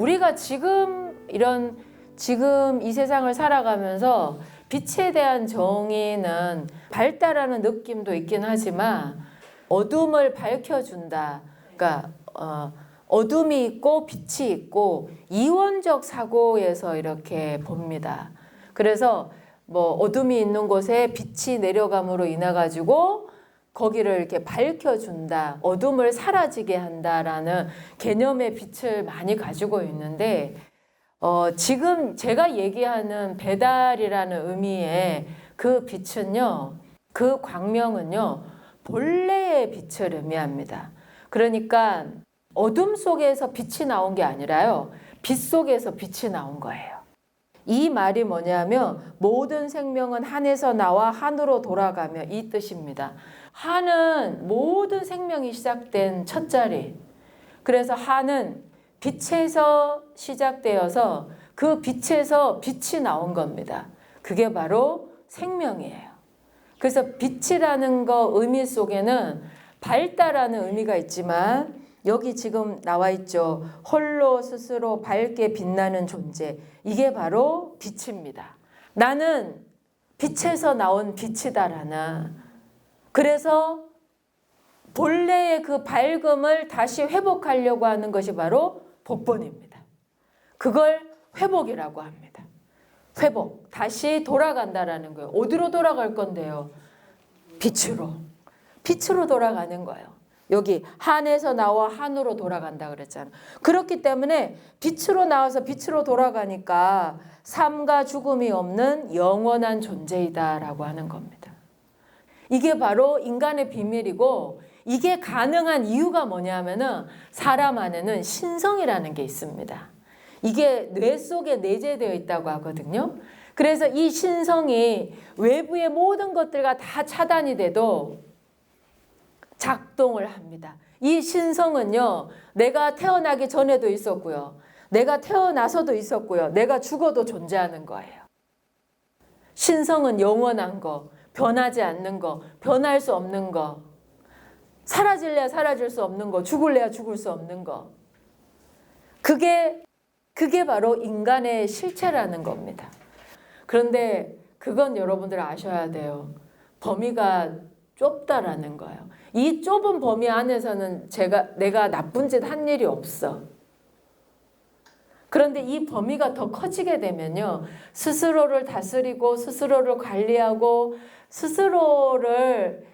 우리가 지금 이 세상을 살아가면서 빛에 대한 정의는 발달하는 느낌도 있긴 하지만 어둠을 밝혀준다. 그러니까 어둠이 있고 빛이 있고 이원적 사고에서 이렇게 봅니다. 그래서 뭐 어둠이 있는 곳에 빛이 내려감으로 인해 가지고 거기를 이렇게 밝혀준다. 어둠을 사라지게 한다라는 개념의 빛을 많이 가지고 있는데 지금 제가 얘기하는 배달이라는 의미의 그 빛은요, 그 광명은요, 본래의 빛을 의미합니다. 그러니까 어둠 속에서 빛이 나온 게 아니라요, 빛 속에서 빛이 나온 거예요. 이 말이 뭐냐면 모든 생명은 한에서 나와 한으로 돌아가며 이 뜻입니다. 한은 모든 생명이 시작된 첫 자리. 그래서 한은 빛에서 시작되어서 그 빛에서 빛이 나온 겁니다. 그게 바로 생명이에요. 그래서 빛이라는 거 의미 속에는 밝다라는 의미가 있지만 여기 지금 나와 있죠. 홀로 스스로 밝게 빛나는 존재. 이게 바로 빛입니다. 나는 빛에서 나온 빛이다라는. 그래서 본래의 그 밝음을 다시 회복하려고 하는 것이 바로 복본입니다. 그걸 회복이라고 합니다. 회복. 다시 돌아간다라는 거예요. 어디로 돌아갈 건데요? 빛으로. 빛으로 돌아가는 거예요. 여기 한에서 나와 한으로 돌아간다 그랬잖아요. 그렇기 때문에 빛으로 나와서 빛으로 돌아가니까 삶과 죽음이 없는 영원한 존재이다라고 하는 겁니다. 이게 바로 인간의 비밀이고 이게 가능한 이유가 뭐냐면은 사람 안에는 신성이라는 게 있습니다. 이게 뇌 속에 내재되어 있다고 하거든요. 그래서 이 신성이 외부의 모든 것들과 다 차단이 돼도 작동을 합니다. 이 신성은요, 내가 태어나기 전에도 있었고요. 내가 태어나서도 있었고요. 내가 죽어도 존재하는 거예요. 신성은 영원한 거, 변하지 않는 거, 변할 수 없는 거, 사라질래야 사라질 수 없는 거, 죽을래야 죽을 수 없는 거. 그게 바로 인간의 실체라는 겁니다. 그런데 그건 여러분들 아셔야 돼요. 범위가 좁다라는 거예요. 이 좁은 범위 안에서는 내가 나쁜 짓 한 일이 없어. 그런데 이 범위가 더 커지게 되면요, 스스로를 다스리고 스스로를 관리하고 스스로를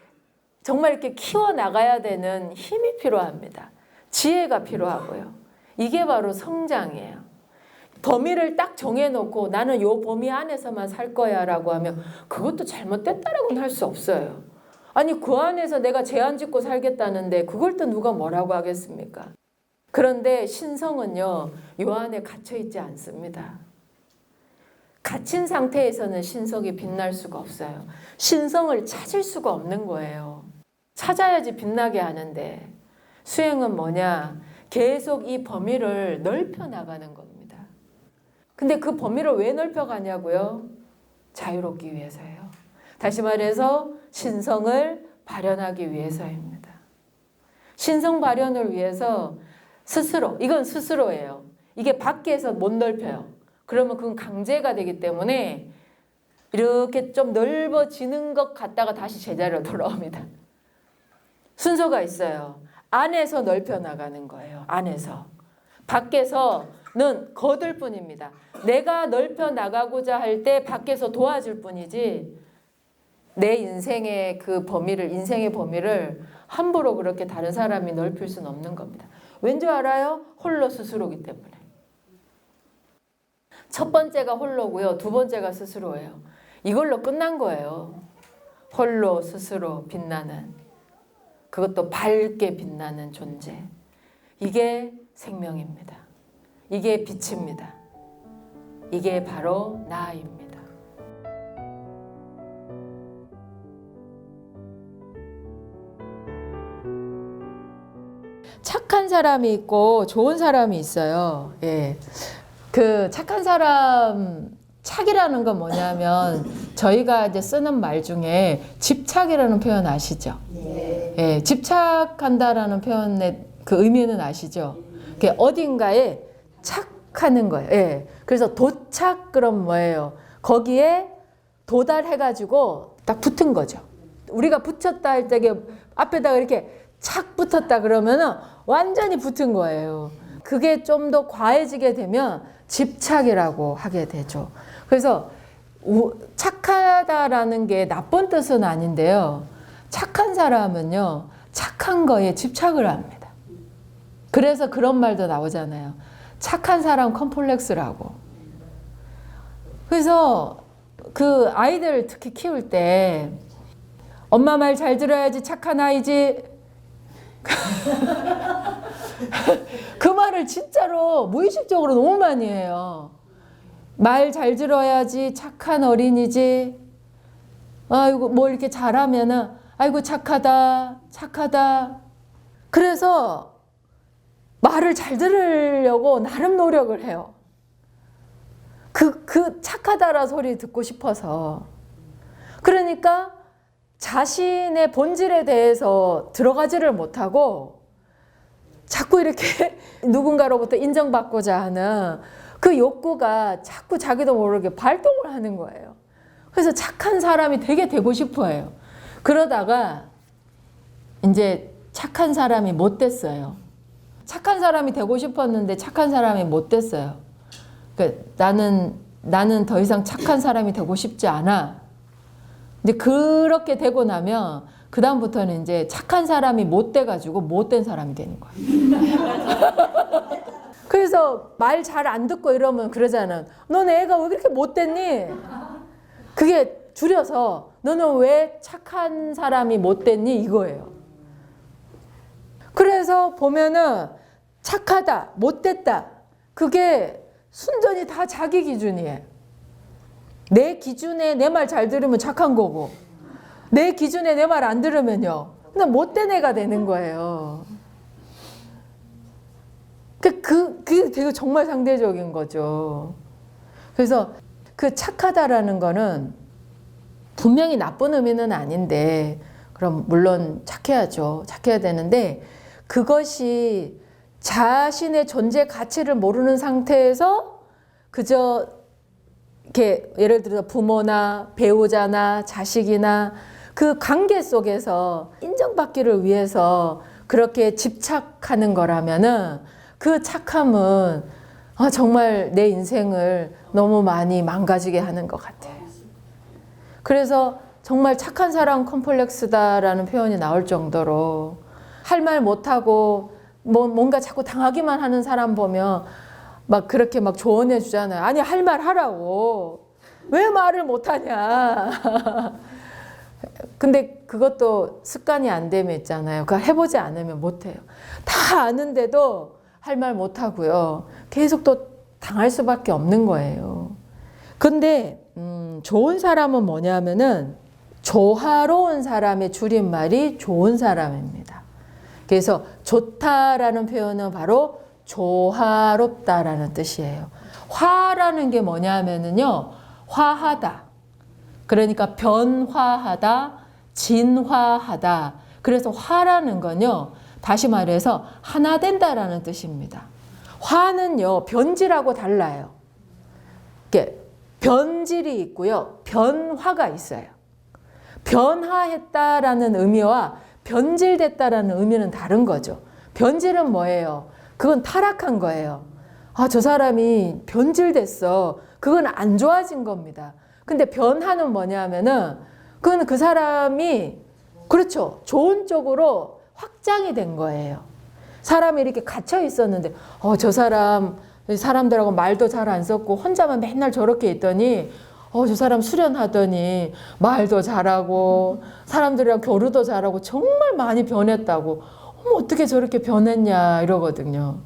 정말 이렇게 키워나가야 되는 힘이 필요합니다. 지혜가 필요하고요. 이게 바로 성장이에요. 범위를 딱 정해놓고 나는 요 범위 안에서만 살 거야 라고 하면 그것도 잘못됐다라고는 할 수 없어요. 아니 그 안에서 내가 제한 짓고 살겠다는데 그걸 또 누가 뭐라고 하겠습니까? 그런데 신성은요, 요 안에 갇혀있지 않습니다. 갇힌 상태에서는 신성이 빛날 수가 없어요. 신성을 찾을 수가 없는 거예요. 찾아야지 빛나게 하는데 수행은 뭐냐? 계속 이 범위를 넓혀 나가는 겁니다. 근데 그 범위를 왜 넓혀 가냐고요? 자유롭기 위해서예요. 다시 말해서 신성을 발현하기 위해서입니다. 신성 발현을 위해서 스스로, 이건 스스로예요. 이게 밖에서 못 넓혀요. 그러면 그건 강제가 되기 때문에 이렇게 좀 넓어지는 것 같다가 다시 제자리로 돌아옵니다. 순서가 있어요. 안에서 넓혀 나가는 거예요. 안에서. 밖에서는 거둘 뿐입니다. 내가 넓혀 나가고자 할 때 밖에서 도와줄 뿐이지 내 인생의 그 범위를, 인생의 범위를 함부로 그렇게 다른 사람이 넓힐 수는 없는 겁니다. 왠지 알아요? 홀로 스스로기 때문에. 첫 번째가 홀로고요. 두 번째가 스스로예요. 이걸로 끝난 거예요. 홀로 스스로 빛나는, 그것도 밝게 빛나는 존재. 이게 생명입니다. 이게 빛입니다. 이게 바로 나입니다. 착한 사람이 있고 좋은 사람이 있어요. 예. 그 착한 사람, 착이라는 건 뭐냐면 저희가 이제 쓰는 말 중에 집착이라는 표현 아시죠? 네. 예, 집착한다라는 표현의 그 의미는 아시죠? 어딘가에 착 도착하는 거예요. 예. 그래서 도착 그럼 뭐예요? 거기에 도달해가지고 딱 붙은 거죠. 우리가 붙였다 할 때 앞에다가 이렇게 착 붙었다 그러면은 완전히 붙은 거예요. 그게 좀 더 과해지게 되면 집착이라고 하게 되죠. 그래서 착하다라는 게 나쁜 뜻은 아닌데요. 착한 사람은요, 착한 거에 집착을 합니다. 그래서 그런 말도 나오잖아요. 착한 사람 컴플렉스라고. 그래서 그 아이들 특히 키울 때 엄마 말 잘 들어야지 착한 아이지. 그 말을 진짜로 무의식적으로 너무 많이 해요. 말 잘 들어야지 착한 어린이지. 아이고 뭐 이렇게 잘하면은 아이고 착하다 착하다. 그래서 말을 잘 들으려고 나름 노력을 해요. 그 착하다라 소리 듣고 싶어서. 그러니까 자신의 본질에 대해서 들어가지를 못하고 자꾸 이렇게 누군가로부터 인정받고자 하는 그 욕구가 자꾸 자기도 모르게 발동을 하는 거예요. 그래서 착한 사람이 되게 되고 싶어 해요. 그러다가 이제 착한 사람이 못 됐어요. 착한 사람이 되고 싶었는데 착한 사람이 못 됐어요. 그러니까 나는 더 이상 착한 사람이 되고 싶지 않아. 이제 그렇게 되고 나면 그 다음부터는 이제 착한 사람이 못 돼가지고 못된 사람이 되는 거예요. 그래서 말 잘 안 듣고 이러면 그러잖아. 너네 애가 왜 그렇게 못 됐니? 그게 줄여서 너는 왜 착한 사람이 못 됐니? 이거예요. 그래서 보면은 착하다, 못 됐다. 그게 순전히 다 자기 기준이에요. 내 기준에 내 말 잘 들으면 착한 거고 내 기준에 내 말 안 들으면요 그냥 못된 애가 되는 거예요. 그게 되게 정말 상대적인 거죠. 그래서 그 착하다라는 거는 분명히 나쁜 의미는 아닌데 그럼 물론 착해야죠. 착해야 되는데 그것이 자신의 존재 가치를 모르는 상태에서 그저 이렇게 예를 들어서 부모나 배우자나 자식이나 그 관계 속에서 인정받기를 위해서 그렇게 집착하는 거라면은 그 착함은 정말 내 인생을 너무 많이 망가지게 하는 것 같아요. 그래서 정말 착한 사람 컴플렉스다라는 표현이 나올 정도로 할 말 못하고 뭔가 자꾸 당하기만 하는 사람 보면 막 그렇게 막 조언해 주잖아요. 아니 할 말 하라고. 왜 말을 못하냐. 근데 그것도 습관이 안 되면 있잖아요. 그거 해보지 않으면 못해요. 다 아는데도 할 말 못하고요. 계속 또 당할 수밖에 없는 거예요. 근데 좋은 사람은 뭐냐면은 조화로운 사람의 줄임말이 좋은 사람입니다. 그래서 좋다라는 표현은 바로 조화롭다라는 뜻이에요. 화라는 게 뭐냐면은요, 화하다. 그러니까 변화하다, 진화하다. 그래서 화라는 건요, 다시 말해서 하나 된다라는 뜻입니다. 화는요, 변질하고 달라요. 이게 변질이 있고요, 변화가 있어요. 변화했다라는 의미와 변질됐다라는 의미는 다른 거죠. 변질은 뭐예요? 그건 타락한 거예요. 저 사람이 변질됐어. 그건 안 좋아진 겁니다. 근데 변화는 뭐냐면은 그건 그 사람이 그렇죠. 좋은 쪽으로 확장이 된 거예요. 사람이 이렇게 갇혀 있었는데 저 사람들하고 말도 잘 안 섞고 혼자만 맨날 저렇게 있더니 저 사람 수련하더니 말도 잘하고 사람들이랑 교류도 잘하고 정말 많이 변했다고. 어떻게 저렇게 변했냐 이러거든요.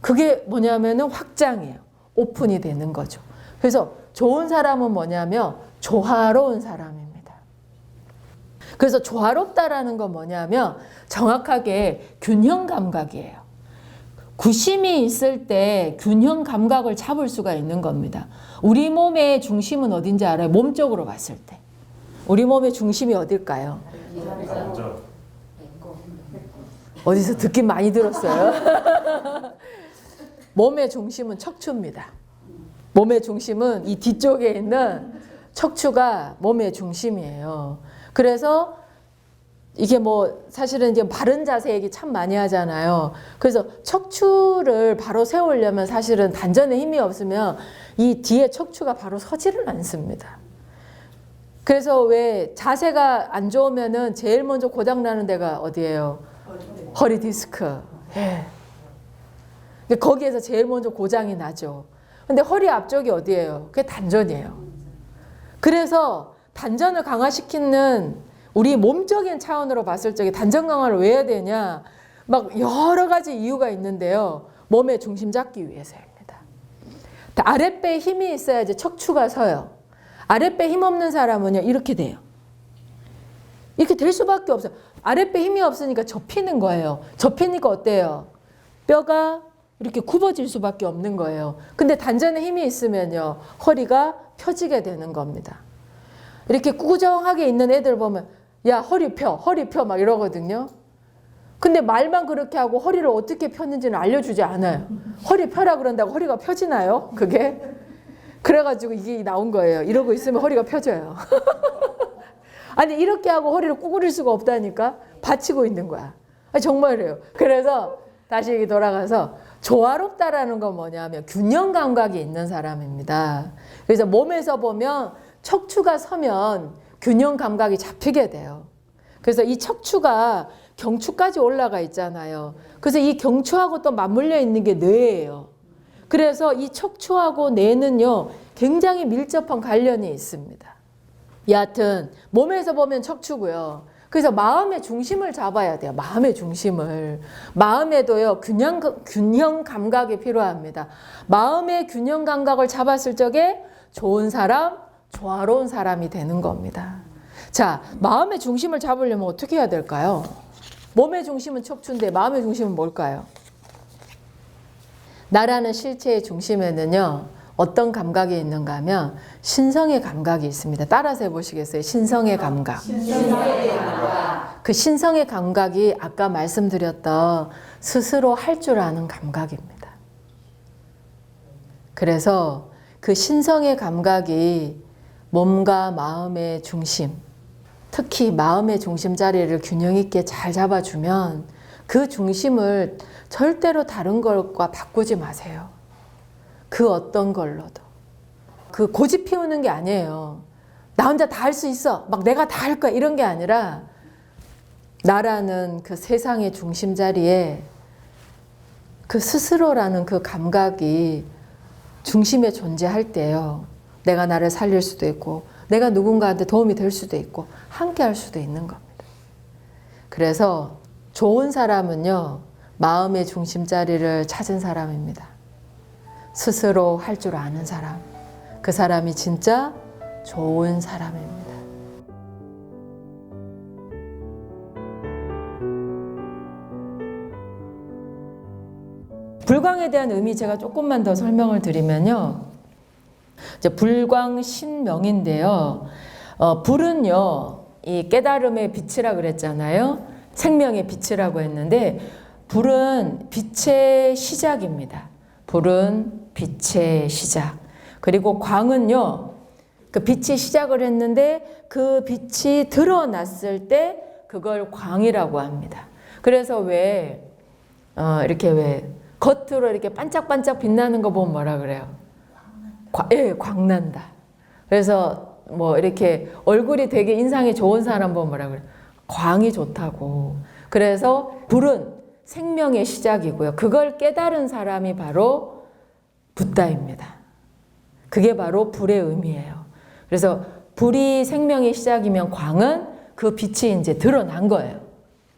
그게 뭐냐면은 확장이에요. 오픈이 되는 거죠. 그래서 좋은 사람은 뭐냐면 조화로운 사람입니다. 그래서 조화롭다라는 건 뭐냐면 정확하게 균형 감각이에요. 구심이 있을 때 균형 감각을 잡을 수가 있는 겁니다. 우리 몸의 중심은 어딘지 알아요? 몸쪽으로 봤을 때. 우리 몸의 중심이 어딜까요? 어디서 듣긴 많이 들었어요. 몸의 중심은 척추입니다. 몸의 중심은 이 뒤쪽에 있는 척추가 몸의 중심이에요. 그래서 이게 뭐 사실은 이제 바른 자세 얘기 참 많이 하잖아요. 그래서 척추를 바로 세우려면 사실은 단전에 힘이 없으면 이 뒤에 척추가 바로 서지를 않습니다. 그래서 왜 자세가 안 좋으면은 제일 먼저 고장 나는 데가 어디예요? 허리 디스크. 예. 거기에서 제일 먼저 고장이 나죠. 근데 허리 앞쪽이 어디예요? 그게 단전이에요. 그래서 단전을 강화시키는 우리 몸적인 차원으로 봤을 적에 단전 강화를 왜 해야 되냐? 막 여러 가지 이유가 있는데요. 몸의 중심 잡기 위해서입니다. 아랫배에 힘이 있어야지 척추가 서요. 아랫배 힘 없는 사람은요, 이렇게 돼요. 이렇게 될 수밖에 없어요. 아랫배 힘이 없으니까 접히는 거예요. 접히니까 어때요? 뼈가 이렇게 굽어질 수밖에 없는 거예요. 근데 단전에 힘이 있으면요, 허리가 펴지게 되는 겁니다. 이렇게 꾸정하게 있는 애들 보면 야, 허리 펴 막 이러거든요. 근데 말만 그렇게 하고 허리를 어떻게 폈는지는 알려주지 않아요. 허리 펴라 그런다고 허리가 펴지나요? 그게? 그래가지고 이게 나온 거예요. 이러고 있으면 허리가 펴져요. 아니 이렇게 하고 허리를 구부릴 수가 없다니까. 받치고 있는 거야. 정말이에요. 그래서 다시 얘기 돌아가서 조화롭다라는 건 뭐냐면 균형 감각이 있는 사람입니다. 그래서 몸에서 보면 척추가 서면 균형 감각이 잡히게 돼요. 그래서 이 척추가 경추까지 올라가 있잖아요. 그래서 이 경추하고 또 맞물려 있는 게 뇌예요. 그래서 이 척추하고 뇌는요, 굉장히 밀접한 관련이 있습니다. 여하튼 몸에서 보면 척추고요. 그래서 마음의 중심을 잡아야 돼요. 마음의 중심을. 마음에도요, 균형 감각이 필요합니다. 마음의 균형 감각을 잡았을 적에 좋은 사람, 조화로운 사람이 되는 겁니다. 자, 마음의 중심을 잡으려면 어떻게 해야 될까요? 몸의 중심은 척추인데 마음의 중심은 뭘까요? 나라는 실체의 중심에는요, 어떤 감각이 있는가 하면 신성의 감각이 있습니다. 따라서 해보시겠어요? 신성의 감각. 신성의 감각. 그 신성의 감각이 아까 말씀드렸던 스스로 할 줄 아는 감각입니다. 그래서 그 신성의 감각이 몸과 마음의 중심, 특히 마음의 중심 자리를 균형 있게 잘 잡아주면 그 중심을 절대로 다른 것과 바꾸지 마세요. 그 어떤 걸로도. 그 고집 피우는 게 아니에요. 나 혼자 다 할 수 있어. 막 내가 다 할 거야. 이런 게 아니라 나라는 그 세상의 중심 자리에 그 스스로라는 그 감각이 중심에 존재할 때요. 내가 나를 살릴 수도 있고 내가 누군가한테 도움이 될 수도 있고 함께 할 수도 있는 겁니다. 그래서 좋은 사람은요. 마음의 중심 자리를 찾은 사람입니다. 스스로 할 줄 아는 사람. 그 사람이 진짜 좋은 사람입니다. 불광에 대한 의미 제가 조금만 더 설명을 드리면요. 이제 불광신명인데요. 불은요, 이 깨달음의 빛이라 그랬잖아요. 생명의 빛이라고 했는데, 불은 빛의 시작입니다. 불은 빛의 시작. 그리고 광은요, 그 빛이 시작을 했는데 그 빛이 드러났을 때 그걸 광이라고 합니다. 그래서 왜 겉으로 이렇게 반짝반짝 빛나는 거 보면 뭐라 그래요? 광난다. 그래서 뭐 이렇게 얼굴이 되게 인상이 좋은 사람 보면 뭐라 그래요? 광이 좋다고. 그래서 불은 생명의 시작이고요. 그걸 깨달은 사람이 바로 붓다입니다. 그게 바로 불의 의미예요. 그래서 불이 생명의 시작이면 광은 그 빛이 이제 드러난 거예요.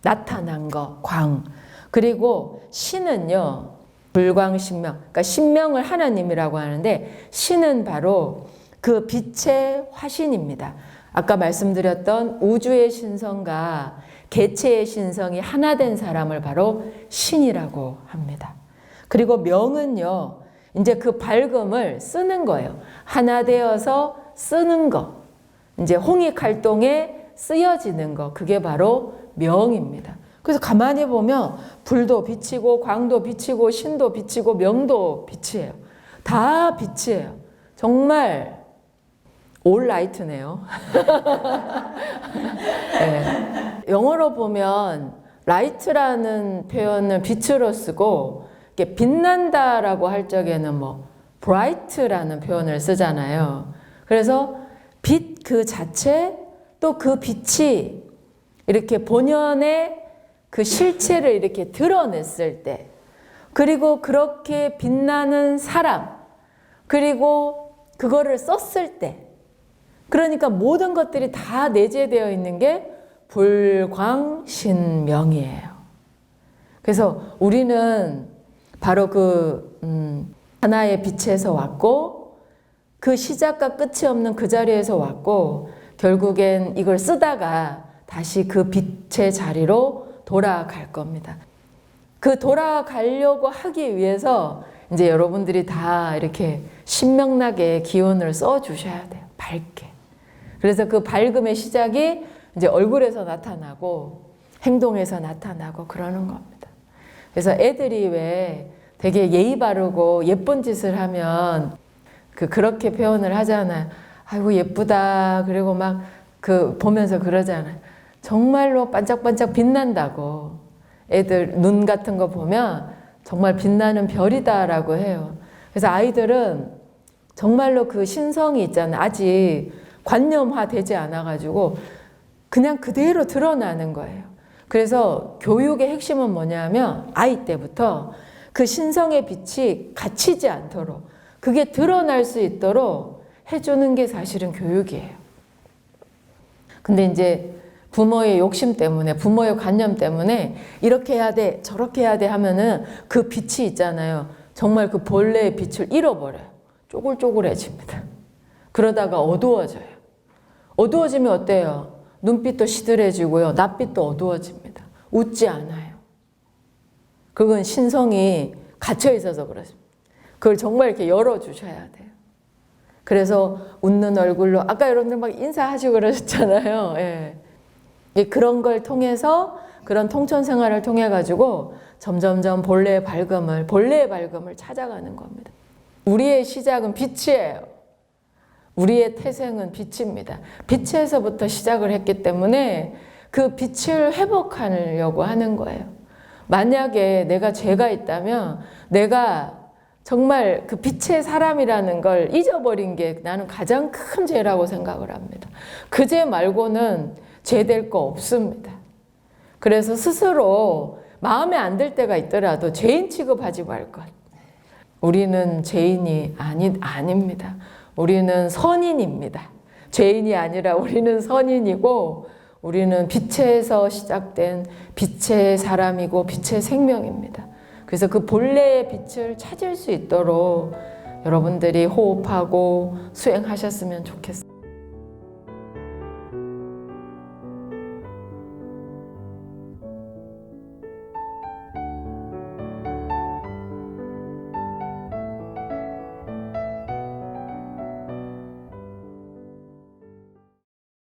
나타난 거, 광. 그리고 신은요, 불광신명. 그러니까 신명을 하나님이라고 하는데 신은 바로 그 빛의 화신입니다. 아까 말씀드렸던 우주의 신성과 개체의 신성이 하나 된 사람을 바로 신이라고 합니다. 그리고 명은요, 이제 그 밝음을 쓰는 거예요. 하나 되어서 쓰는 거. 이제 홍익활동에 쓰여지는 거. 그게 바로 명입니다. 그래서 가만히 보면 불도 빛이고 광도 빛이고 신도 빛이고 명도 빛이에요. 다 빛이에요. 정말 올 라이트네요. 네. 영어로 보면 라이트라는 표현을 빛으로 쓰고 이렇게 빛난다라고 할 적에는 뭐 bright라는 표현을 쓰잖아요. 그래서 빛 그 자체 또 그 빛이 이렇게 본연의 그 실체를 이렇게 드러냈을 때, 그리고 그렇게 빛나는 사람, 그리고 그거를 썼을 때, 그러니까 모든 것들이 다 내재되어 있는 게 불광신명이에요. 그래서 우리는 바로 그 하나의 빛에서 왔고, 그 시작과 끝이 없는 그 자리에서 왔고, 결국엔 이걸 쓰다가 다시 그 빛의 자리로 돌아갈 겁니다. 그 돌아가려고 하기 위해서 이제 여러분들이 다 이렇게 신명나게 기운을 써 주셔야 돼요. 밝게. 그래서 그 밝음의 시작이 이제 얼굴에서 나타나고 행동에서 나타나고 그러는 겁니다. 그래서 애들이 왜 되게 예의 바르고 예쁜 짓을 하면 그렇게 표현을 하잖아요. 아이고 예쁘다. 그리고 막 그 보면서 그러잖아요. 정말로 반짝반짝 빛난다고. 애들 눈 같은 거 보면 정말 빛나는 별이다라고 해요. 그래서 아이들은 정말로 그 신성이 있잖아요. 아직 관념화 되지 않아가지고 그냥 그대로 드러나는 거예요. 그래서 교육의 핵심은 뭐냐면 아이 때부터 그 신성의 빛이 갇히지 않도록, 그게 드러날 수 있도록 해주는 게 사실은 교육이에요. 근데 이제 부모의 욕심 때문에, 부모의 관념 때문에 이렇게 해야 돼, 저렇게 해야 돼 하면은 그 빛이 있잖아요. 정말 그 본래의 빛을 잃어버려요. 쪼글쪼글해집니다. 그러다가 어두워져요. 어두워지면 어때요? 눈빛도 시들해지고요. 낯빛도 어두워집니다. 웃지 않아요. 그건 신성이 갇혀 있어서 그렇습니다. 그걸 정말 이렇게 열어주셔야 돼요. 그래서 웃는 얼굴로, 아까 여러분들 막 인사하시고 그러셨잖아요. 예. 그런 걸 통해서, 그런 통천 생활을 통해 가지고 점점점 본래의 밝음을 찾아가는 겁니다. 우리의 시작은 빛이에요. 우리의 태생은 빛입니다. 빛에서부터 시작을 했기 때문에 그 빛을 회복하려고 하는 거예요. 만약에 내가 죄가 있다면 내가 정말 그 빛의 사람이라는 걸 잊어버린 게 나는 가장 큰 죄라고 생각을 합니다. 그 죄 말고는 죄 될 거 없습니다. 그래서 스스로 마음에 안 들 때가 있더라도 죄인 취급하지 말 것. 우리는 죄인이 아닙니다. 우리는 선인입니다. 죄인이 아니라 우리는 선인이고, 우리는 빛에서 시작된 빛의 사람이고 빛의 생명입니다. 그래서 그 본래의 빛을 찾을 수 있도록 여러분들이 호흡하고 수행하셨으면 좋겠습니다.